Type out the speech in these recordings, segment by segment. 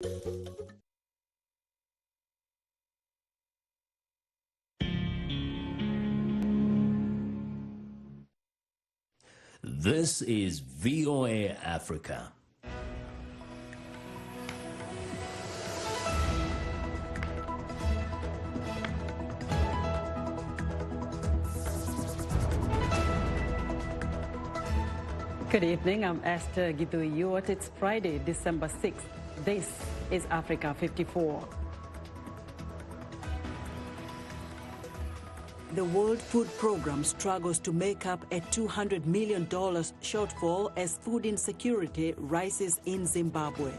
This is VOA Africa. Good evening, I'm Esther Gidui-Yuot. It's Friday, December 6th. This is Africa 54. The World Food Programme struggles to make up a $200 million shortfall as food insecurity rises in Zimbabwe.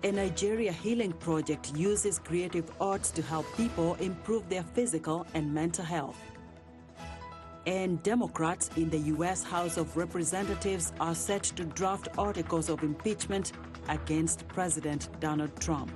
A Nigeria healing project uses creative arts to help people improve their physical and mental health. And Democrats in the U.S. House of Representatives are set to draft articles of impeachment against President Donald Trump.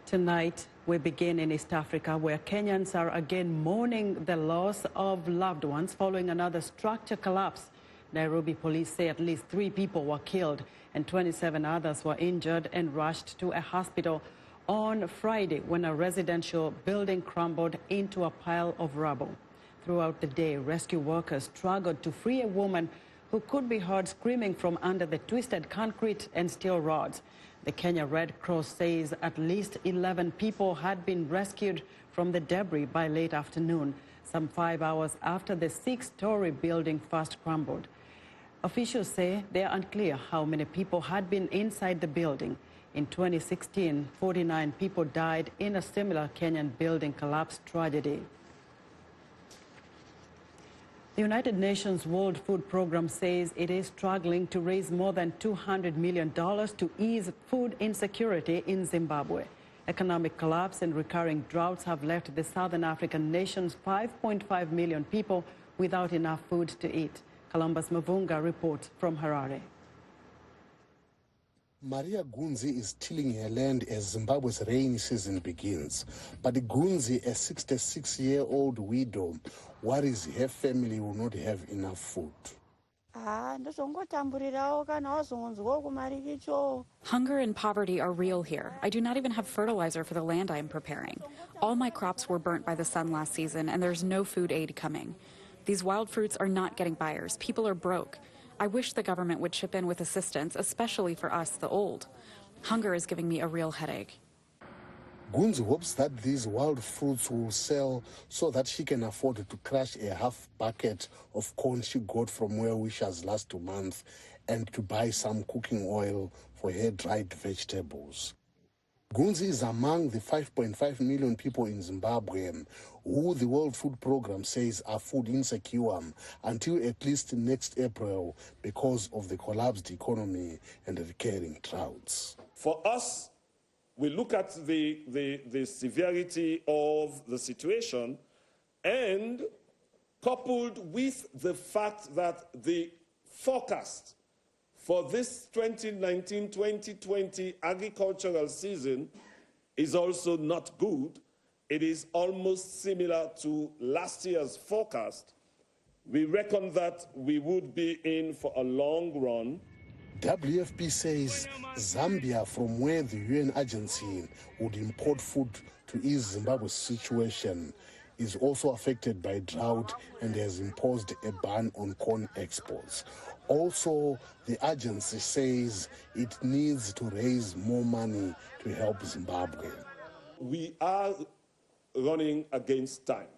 Tonight, we begin in East Africa, where Kenyans are again mourning the loss of loved ones following another structure collapse. Nairobi police say at least 3 people were killed and 27 others were injured and rushed to a hospital on Friday when a residential building crumbled into a pile of rubble. Throughout the day, rescue workers struggled to free a woman who could be heard screaming from under the twisted concrete and steel rods. The Kenya Red Cross says at least 11 people had been rescued from the debris by late afternoon, some 5 hours after the 6-story building first crumbled. Officials say they are unclear how many people had been inside the building. In 2016, 49 people died in a similar Kenyan building collapse tragedy. The United Nations World Food Programme says it is struggling to raise more than $200 million to ease food insecurity in Zimbabwe. Economic collapse and recurring droughts have left the Southern African nation's 5.5 million people without enough food to eat. Columbus Mavunga reports from Harare. Maria Gunzi is tilling her land as Zimbabwe's rainy season begins. But Gunzi, a 66-year-old widow, worries her family will not have enough food. Hunger and poverty are real here. I do not even have fertilizer for the land I am preparing. All my crops were burnt by the sun last season, and there's no food aid coming. These wild fruits are not getting buyers. People are broke. I wish the government would chip in with assistance, especially for us, the old. Hunger is giving me a real headache. Gunzi hopes that these wild fruits will sell so that she can afford to crush a half bucket of corn she got from well-wishers last month and to buy some cooking oil for her dried vegetables. Gunzi is among the 5.5 million people in Zimbabwe who the World Food Programme says are food insecure until at least next April because of the collapsed economy and recurring droughts. For us, we look at the severity of the situation and coupled with the fact that the forecast for this 2019-2020 agricultural season is also not good. It is almost similar to last year's forecast. We reckon that we would be in for a long run. WFP says Zambia, from where the UN agency would import food to ease Zimbabwe's situation, is also affected by drought and has imposed a ban on corn exports. Also, the agency says it needs to raise more money to help Zimbabwe. We are running against time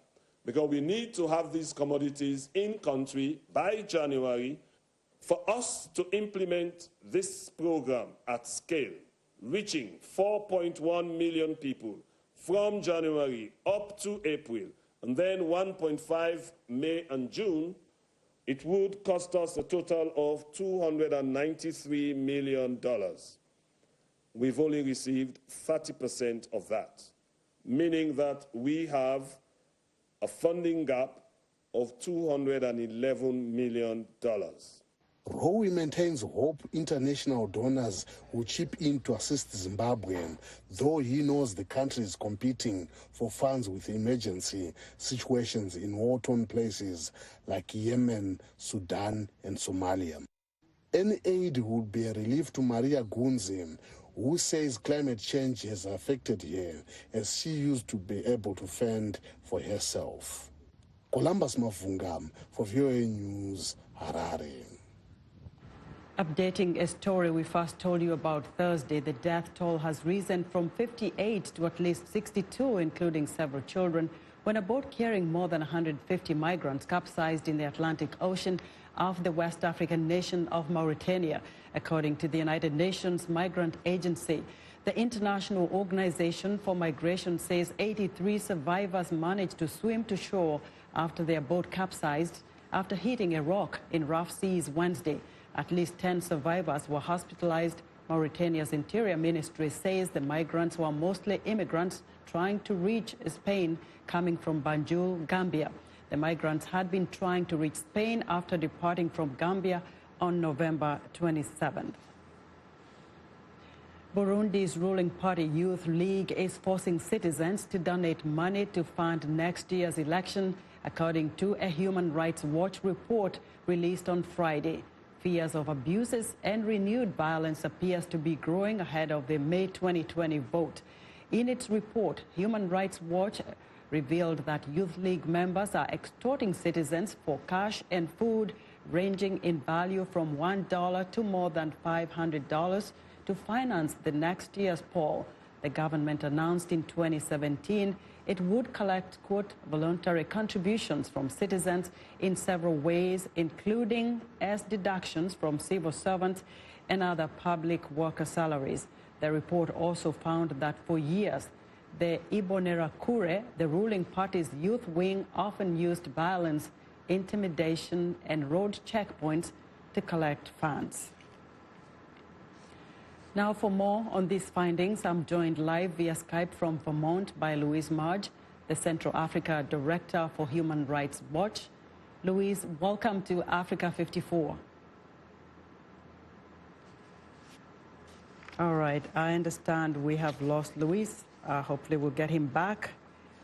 because we need to have these commodities in country by January. For us to implement this program at scale, reaching 4.1 million people from January up to April, and then 1.5 May and June, it would cost us a total of $293 million. We've only received 30% of that, meaning that we have a funding gap of $211 million. Rowe maintains hope international donors will chip in to assist Zimbabwe, though he knows the country is competing for funds with emergency situations in war-torn places like Yemen, Sudan, and Somalia. Any aid would be a relief to Maria Gunzi, who says climate change has affected her as she used to be able to fend for herself. Columbus Mavunga for VOA News, Harare. Updating a story we first told you about Thursday, the death toll has risen from 58 to at least 62, including several children, when a boat carrying more than 150 migrants capsized in the Atlantic Ocean off the West African nation of Mauritania, according to the United Nations Migrant Agency. The International Organization for Migration says 83 survivors managed to swim to shore after their boat capsized after hitting a rock in rough seas Wednesday. At least 10 survivors were hospitalized. Mauritania's Interior Ministry says the migrants were mostly immigrants trying to reach Spain, coming from Banjul, Gambia. The migrants had been trying to reach Spain after departing from Gambia on November 27th. Burundi's ruling party Youth League is forcing citizens to donate money to fund next year's election, according to a Human Rights Watch report released on Friday. Fears of abuses and renewed violence appears to be growing ahead of the May 2020 vote. In its report, Human Rights Watch revealed that Youth League members are extorting citizens for cash and food ranging in value from $1 to more than $500 to finance the next year's poll. The government announced in 2017 it would collect, quote, voluntary contributions from citizens in several ways, including as deductions from civil servants and other public worker salaries. The report also found that for years, the Imbonerakure, the ruling party's youth wing, often used violence, intimidation, and road checkpoints to collect funds. Now, for more on these findings, I'm joined live via Skype from Vermont by Louise Marge, the Central Africa Director for Human Rights Watch. Louise, welcome to Africa 54. All right, I understand we have lost Louise. Hopefully we'll get him back.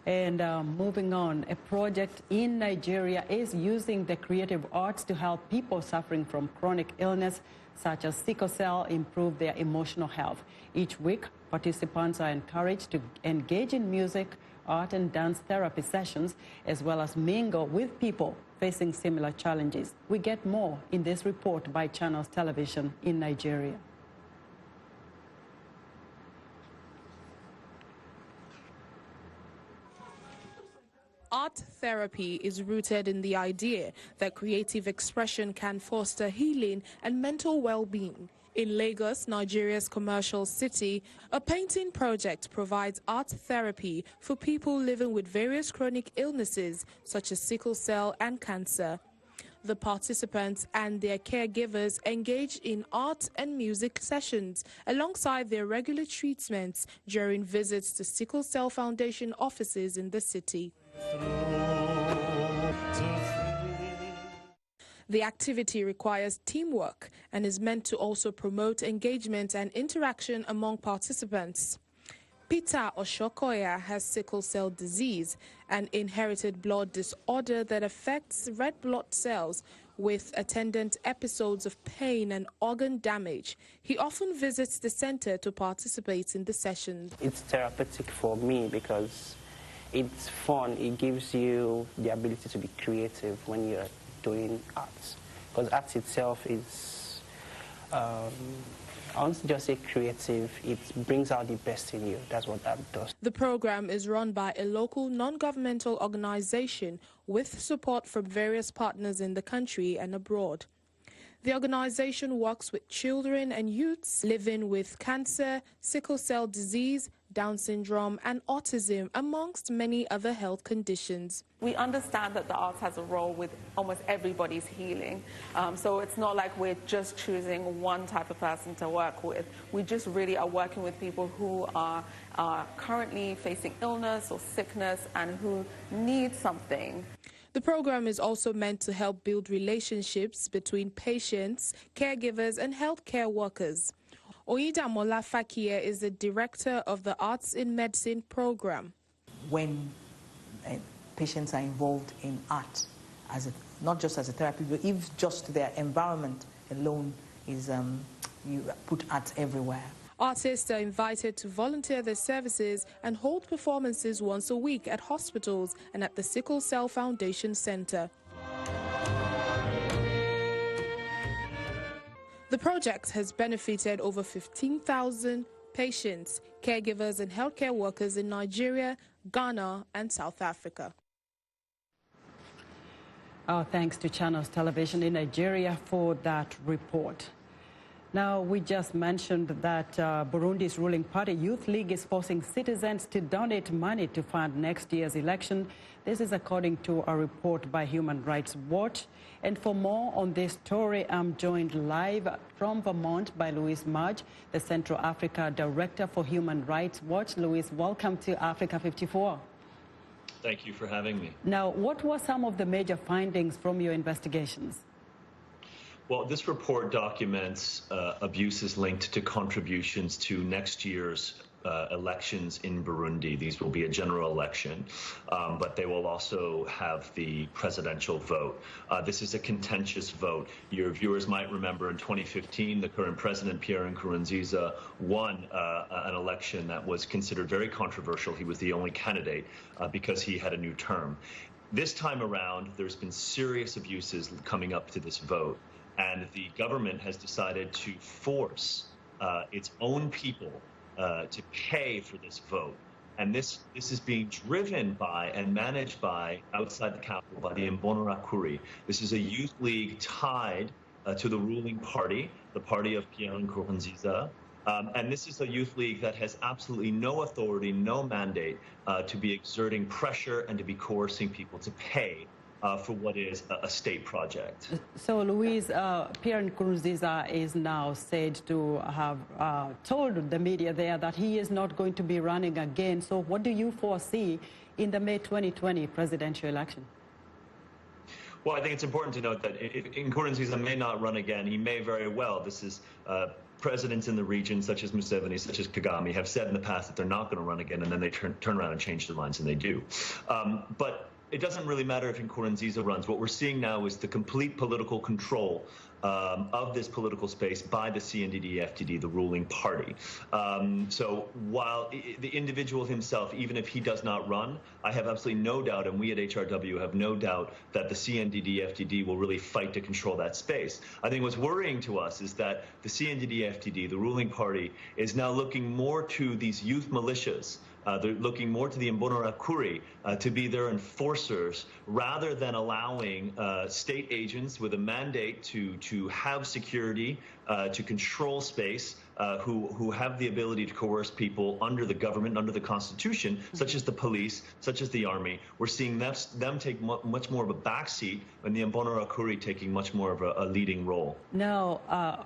And moving on, a project in Nigeria is using the creative arts to help people suffering from chronic illness such as sickle cell improve their emotional health. Each week, participants are encouraged to engage in music, art and dance therapy sessions, as well as mingle with people facing similar challenges. We get more in this report by Channels Television in Nigeria. Art therapy is rooted in the idea that creative expression can foster healing and mental well-being. In Lagos, Nigeria's commercial city, a painting project provides art therapy for people living with various chronic illnesses such as sickle cell and cancer. The participants and their caregivers engage in art and music sessions alongside their regular treatments during visits to Sickle Cell Foundation offices in the city. The activity requires teamwork and is meant to also promote engagement and interaction among participants. Peter Oshokoya has sickle cell disease, an inherited blood disorder that affects red blood cells with attendant episodes of pain and organ damage. He often visits the center to participate in the sessions. It's therapeutic for me because it's fun. It gives you the ability to be creative when you're doing arts. Because art itself is, I won't just say creative, it brings out the best in you. That's what art does. The program is run by a local non-governmental organization with support from various partners in the country and abroad. The organization works with children and youths living with cancer, sickle cell disease, Down syndrome and autism, amongst many other health conditions. We understand that the arts has a role with almost everybody's healing. So it's not like we're just choosing one type of person to work with. We just really are working with people who are currently facing illness or sickness and who need something. The program is also meant to help build relationships between patients, caregivers, and healthcare workers. Oyidamola Fakia is the director of the Arts in Medicine program. When patients are involved in art, not just as a therapy, but if just their environment alone is, you put art everywhere. Artists are invited to volunteer their services and hold performances once a week at hospitals and at the Sickle Cell Foundation Center. The project has benefited over 15,000 patients, caregivers and healthcare workers in Nigeria, Ghana and South Africa. Our thanks to Channels Television in Nigeria for that report. Now, we just mentioned that Burundi's ruling party, Youth League, is forcing citizens to donate money to fund next year's election. This is according to a report by Human Rights Watch. And for more on this story, I'm joined live from Vermont by Louise Marge, the Central Africa Director for Human Rights Watch. Louise, welcome to Africa 54. Thank you for having me. Now, what were some of the major findings from your investigations? Well, this report documents abuses linked to contributions to next year's elections in Burundi. These will be a general election, but they will also have the presidential vote. This is a contentious vote. Your viewers might remember in 2015, the current president, Pierre Nkurunziza, won an election that was considered very controversial. He was the only candidate because he had a new term. This time around, there's been serious abuses coming up to this vote. And the government has decided to force its own people to pay for this vote. And this is being driven by and managed by, outside the capital, by the Imbonerakure. This is a youth league tied to the ruling party, the party of Pierre Nkurunziza. And this is a youth league that has absolutely no authority, no mandate to be exerting pressure and to be coercing people to pay for what is a state project. So, Louise, Pierre Nkurunziza is now said to have told the media there that he is not going to be running again. So what do you foresee in the May 2020 presidential election? Well, I think it's important to note that Nkurunziza may not run again. He may very well. This is presidents in the region, such as Museveni, such as Kagame, have said in the past that they're not going to run again, and then they turn around and change their minds, and they do. But it doesn't really matter if Nkurunziza runs. What we're seeing now is the complete political control of this political space by the CNDD-FDD, the ruling party. So while the individual himself, even if he does not run, I have absolutely no doubt, and we at HRW have no doubt, that the CNDD-FDD will really fight to control that space. I think what's worrying to us is that the CNDD-FDD, the ruling party, is now looking more to these youth militias. They're looking more to the Imbonerakure to be their enforcers rather than allowing state agents with a mandate to have security, to control space, who have the ability to coerce people under the government, under the Constitution, such as the police, such as the army. We're seeing them take much more of a backseat, and the Imbonerakure taking much more of a leading role. Now,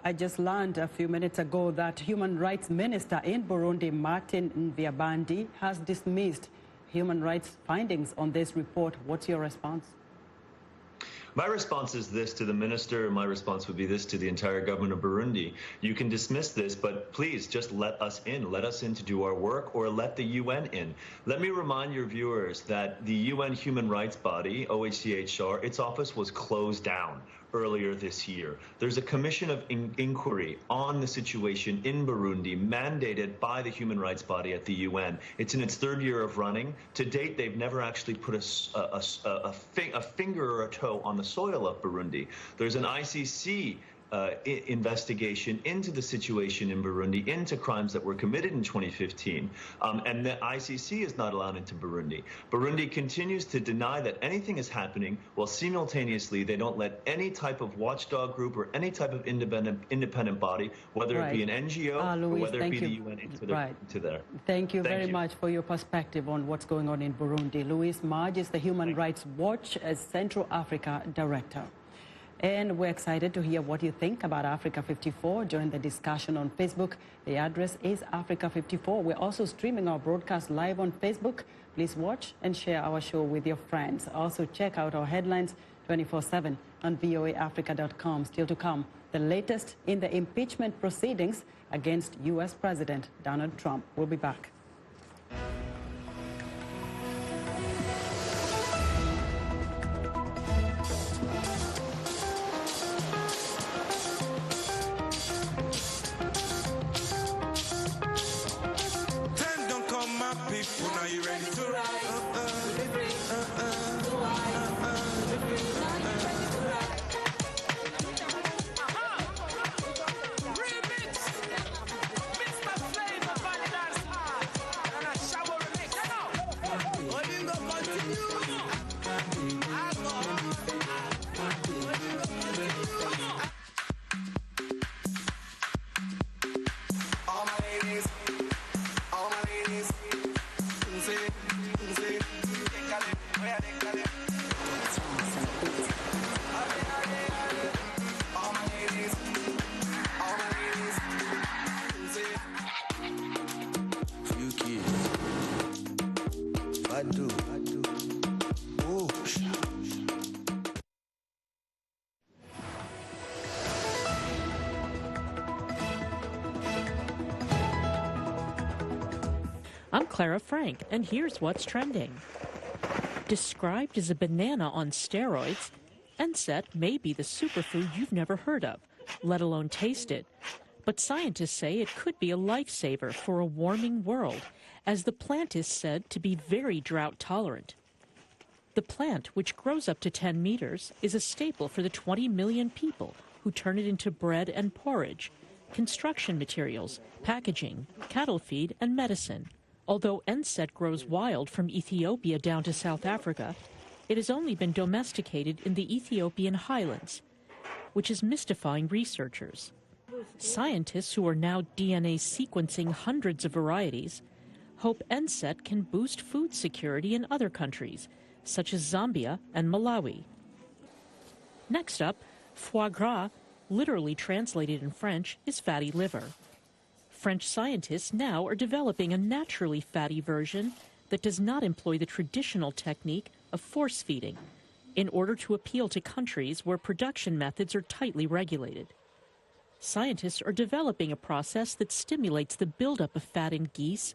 I just learned a few minutes ago that Human Rights Minister in Burundi, Martin Nvyabandi, has dismissed human rights findings on this report. What's your response? My response is this to the minister. My response would be this to the entire government of Burundi. You can dismiss this, but please just let us in. Let us in to do our work, or let the UN in. Let me remind your viewers that the UN human rights body, OHCHR, its office was closed down earlier this year. There's a commission of inquiry on the situation in Burundi mandated by the human rights body at the UN. It's in its third year of running. To date, they've never actually put a finger or a toe on the soil of Burundi. There's an ICC investigation into the situation in Burundi, into crimes that were committed in 2015, and the ICC is not allowed into Burundi. Burundi continues to deny that anything is happening, while simultaneously they don't let any type of watchdog group or any type of independent body, whether it be an NGO or whether it be the UN, into there. Thank you very much for your perspective on what's going on in Burundi. Louise Marge is the Human Rights Watch as Central Africa Director. And we're excited to hear what you think about Africa 54. Join the discussion on Facebook. The address is Africa 54. We're also streaming our broadcast live on Facebook. Please watch and share our show with your friends. Also check out our headlines 24/7 on voaafrica.com. Still to come, the latest in the impeachment proceedings against U.S. President Donald Trump. We'll be back. I'm Clara Frank, and here's what's trending. Described as a banana on steroids, NSAID may be the superfood you've never heard of, let alone tasted. But scientists say it could be a lifesaver for a warming world, as the plant is said to be very drought tolerant. The plant, which grows up to 10 meters, is a staple for the 20 million people who turn it into bread and porridge, construction materials, packaging, cattle feed, and medicine. Although NSAID grows wild from Ethiopia down to South Africa, it has only been domesticated in the Ethiopian highlands, which is mystifying researchers. Scientists who are now DNA sequencing hundreds of varieties hope NSAID can boost food security in other countries, such as Zambia and Malawi. Next up, foie gras, literally translated in French, is fatty liver. French scientists now are developing a naturally fatty version that does not employ the traditional technique of force feeding in order to appeal to countries where production methods are tightly regulated. Scientists are developing a process that stimulates the buildup of fat in geese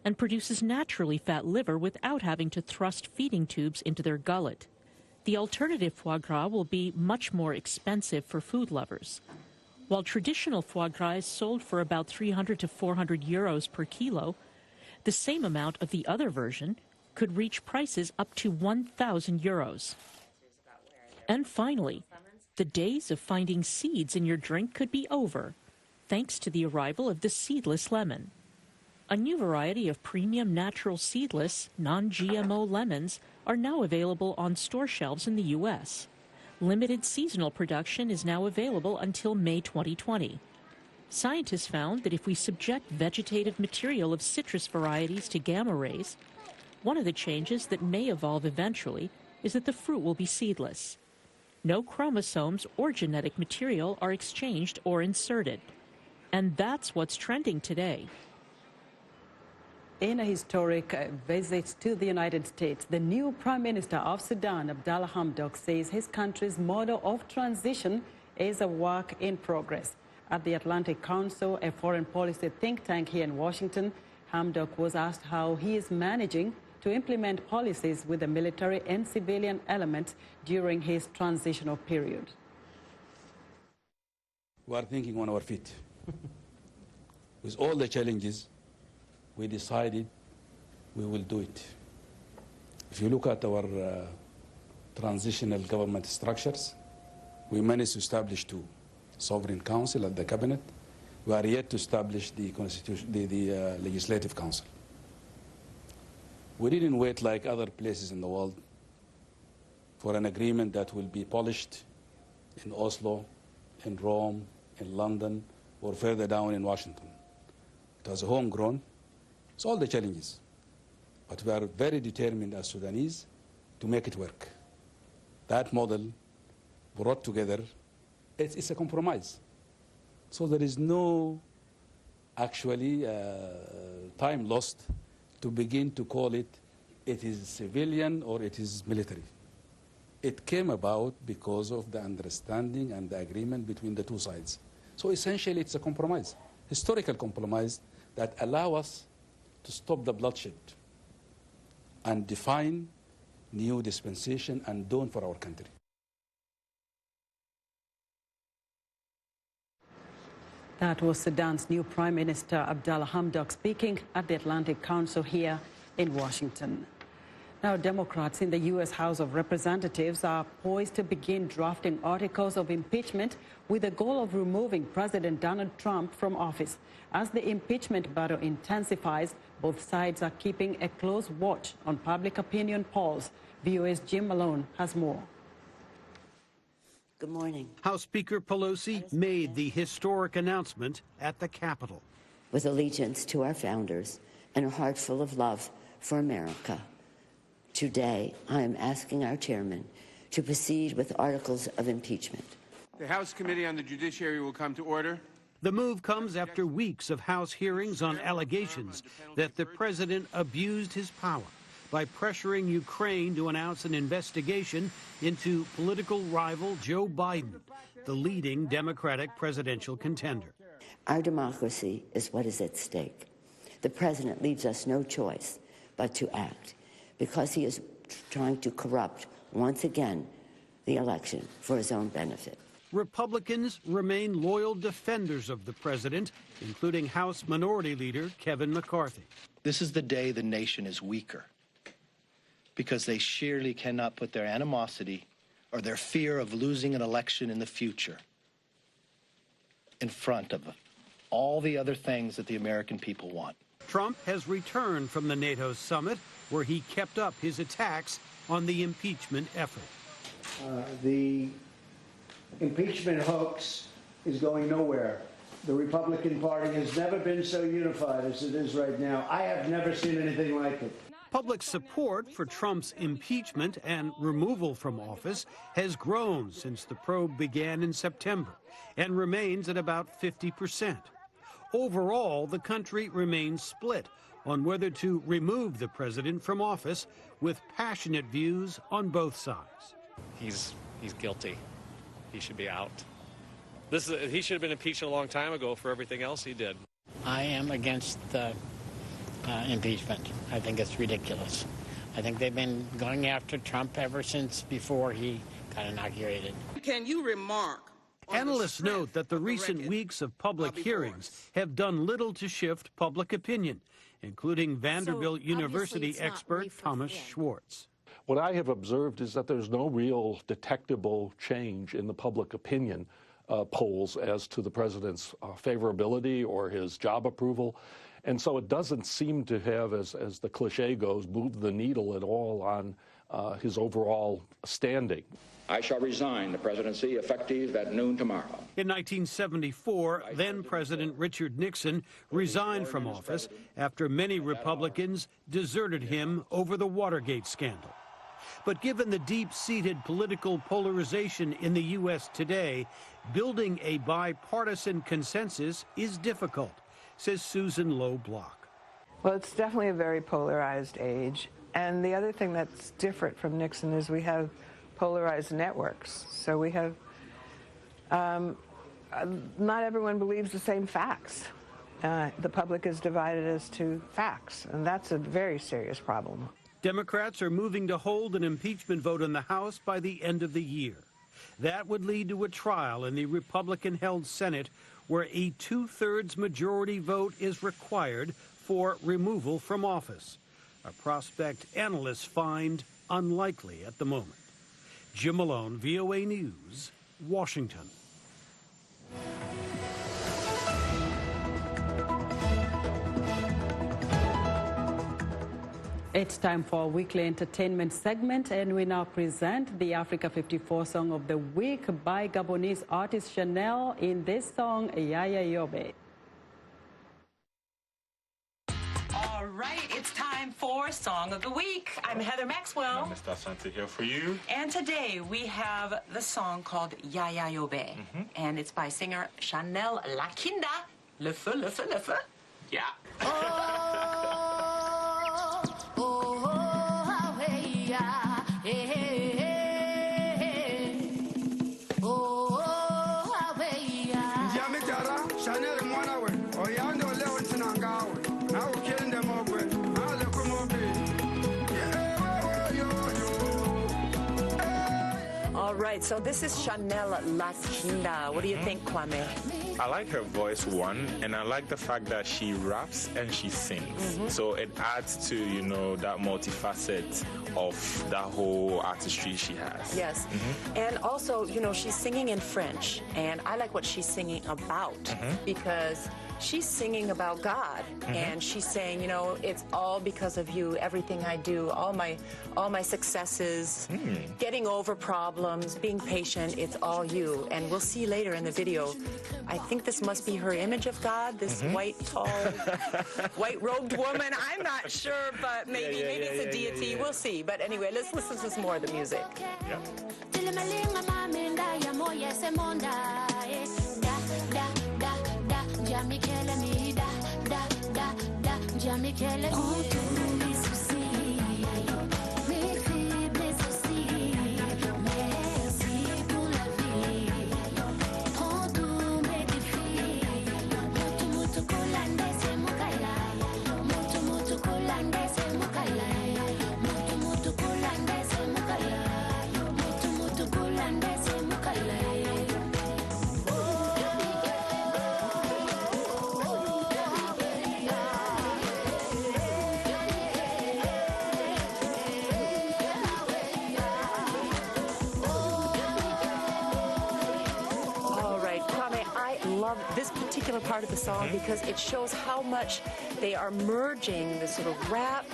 and produces naturally fat liver without having to thrust feeding tubes into their gullet. The alternative foie gras will be much more expensive for food lovers. While traditional foie gras is sold for about 300 to 400 euros per kilo, the same amount of the other version could reach prices up to 1,000 euros. And finally, the days of finding seeds in your drink could be over, thanks to the arrival of the seedless lemon. A new variety of premium natural seedless, non-GMO lemons are now available on store shelves in the U.S. Limited seasonal production is now available until May 2020. Scientists found that if we subject vegetative material of citrus varieties to gamma rays, one of the changes that may evolve eventually is that the fruit will be seedless. No chromosomes or genetic material are exchanged or inserted. And that's what's trending today. In a historic visit to the United States, the new Prime Minister of Sudan, Abdallah Hamdok, says his country's model of transition is a work in progress. At the Atlantic Council, a foreign policy think tank here in Washington, Hamdok was asked how he is managing to implement policies with the military and civilian elements during his transitional period. We are thinking on our feet. With all the challenges, we decided we will do it. If you look at our transitional government structures, we managed to establish two: Sovereign Council at the Cabinet. We are yet to establish the Legislative Council. We didn't wait like other places in the world for an agreement that will be polished in Oslo, in Rome, in London, or further down in Washington. It was homegrown. It's all the challenges. But we are very determined as Sudanese to make it work. That model brought together, it's a compromise. So there is no actually time lost to begin to call it is civilian or it is military. It came about because of the understanding and the agreement between the two sides. So essentially it's a compromise, historical compromise that allow us to stop the bloodshed and define new dispensation and dawn for our country. That was Sudan's new Prime Minister Abdallah Hamdok speaking at the Atlantic Council here in Washington. Now, Democrats in the U.S. House of Representatives are poised to begin drafting articles of impeachment with the goal of removing President Donald Trump from office. As the impeachment battle intensifies, both sides are keeping a close watch on public opinion polls. VOA's Jim Malone has more. Good morning. House Speaker Pelosi made the historic announcement at the Capitol. With allegiance to our founders and a heart full of love for America, today I am asking our chairman to proceed with articles of impeachment. The House Committee on the Judiciary will come to order. The move comes after weeks of House hearings on allegations that the president abused his power by pressuring Ukraine to announce an investigation into political rival Joe Biden, the leading Democratic presidential contender. Our democracy is what is at stake. The president leaves us no choice but to act because he is trying to corrupt, once again, the election for his own benefit. Republicans remain loyal defenders of the president, including House Minority Leader Kevin McCarthy. This is the day the nation is weaker, because they surely cannot put their animosity or their fear of losing an election in the future in front of all the other things that the American people want. Trump has returned from the NATO summit, where he kept up his attacks on the impeachment effort. The impeachment hoax is going nowhere. The Republican Party has never been so unified as it is right now. I have never seen anything like it. Public support for Trump's impeachment and removal from office has grown since the probe began in September and remains at about 50%. Overall, the country remains split on whether to remove the president from office, with passionate views on both sides. He's guilty. He should be out. He should have been impeached a long time ago for everything else he did. I am against the impeachment. I think it's ridiculous. I think they've been going after Trump ever since before he got inaugurated. Can you remark? Analysts note that the recent weeks of public hearings have done little to shift public opinion, including Vanderbilt University expert Thomas Schwartz. What I have observed is that there's no real detectable change in the public opinion polls as to the president's favorability or his job approval. And so it doesn't seem to have, as the cliche goes, moved the needle at all on his overall standing. I shall resign the presidency effective at noon tomorrow. In 1974, then-President Richard Nixon resigned from office after many Republicans deserted him over the Watergate scandal. But given the deep-seated political polarization in the U.S. today, building a bipartisan consensus is difficult, says Susan Lowe Block. Well, it's definitely a very polarized age. And the other thing that's different from Nixon is we have polarized networks. So we have, not everyone believes the same facts. The public is divided as to facts, and that's a very serious problem. Democrats are moving to hold an impeachment vote in the House by the end of the year. That would lead to a trial in the Republican-held Senate, where a two-thirds majority vote is required for removal from office, a prospect analysts find unlikely at the moment. Jim Malone, VOA News, Washington. It's time for our weekly entertainment segment, and we now present the Africa 54 Song of the Week by Gabonese artist Chanel in this song, Yaya Yobe. All right, it's time time for Song of the Week. I'm Heather Maxwell. Mr. Asante here for you. And today we have the song called Yaya Yobe. And it's by singer Chanel Lakinda. Le feu, le feu, le feu. Yeah. All right, so this is Chanel Lakinda. What do you think, Kwame? I like her voice, one, and I like the fact that she raps and she sings. So it adds to, you know, that multifaceted of that whole artistry she has. Yes. And also, you know, she's singing in French, and I like what she's singing about because she's singing about God, and she's saying, you know, it's all because of you. Everything I do, all my successes, getting over problems, being patient, it's all you. And we'll see later in the video. I think this must be her image of God, this white, tall, white-robed woman. I'm not sure, but maybe it's a deity. We'll see. But anyway, let's listen to some more of the music. This particular part of the song because it shows how much they are merging the sort of rap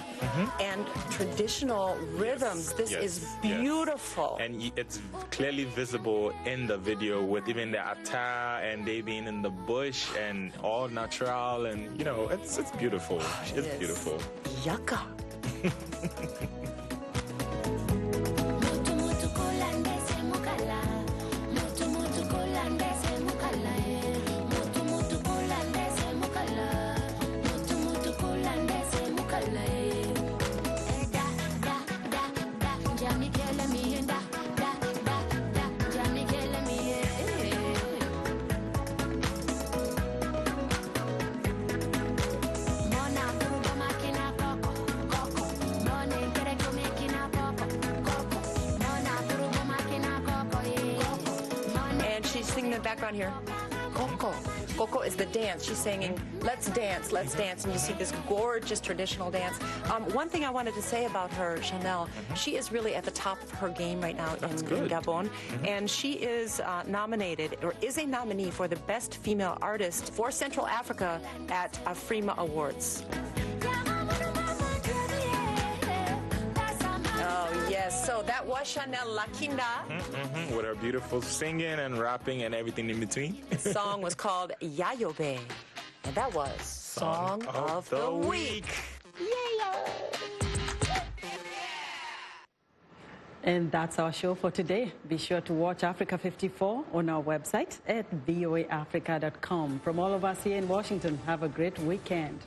and traditional rhythms. This is beautiful. And it's clearly visible in the video with even the attire and they being in the bush and all natural, and you know, it's beautiful. It's beautiful. Yaka. In the background here, Coco. Coco is the dance. She's singing, let's dance, and you see this gorgeous traditional dance. One thing I wanted to say about her, Chanel, she is really at the top of her game right now in Gabon, and she is nominated, or is a nominee for the Best Female Artist for Central Africa at Afrima Awards. Yes, so that was Chanel Lakinda. With her beautiful singing and rapping and everything in between. The song was called Yayobe, and that was Song of the Week. Yeah. And that's our show for today. Be sure to watch Africa 54 on our website at voaafrica.com. From all of us here in Washington, have a great weekend.